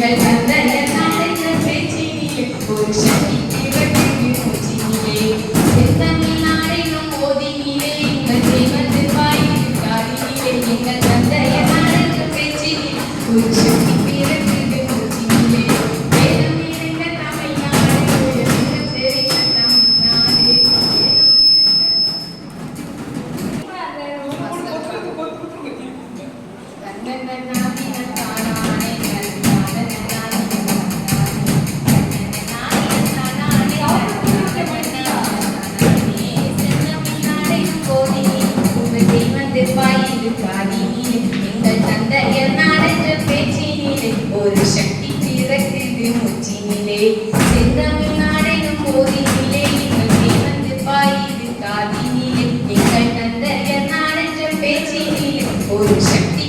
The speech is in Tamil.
எங்கள் தந்தையர் நாடென்ற பேச்சினிலே ஒரு சக்தி திரட்டுது மூச்சினிலே செந்தமிழ் நாடெனும் போதினிலே எங்கள் தெய்வத்து வாயிது காதினிலே எங்கள் தந்தையர் நாடென்ற பேச்சினிலே ஒரு சக்தி திரட்டுது மூச்சினிலே வேதம் நிறைந்த தமிழ்நாடு வேதம் தெரிந்த தமிழ்நாடு எங்கள் தந்தையர் நாடென்ற பேச்சினிலே ஒரு சக்தி பிறக்குது மூச்சினிலே செந்தமிழ் நாடெனும் போதினிலே எங்கள் தேவந்து பாயுது காதினிலே எங்கள் தந்தையர் நாடென்ற பேச்சினிலே ஒரு சக்தி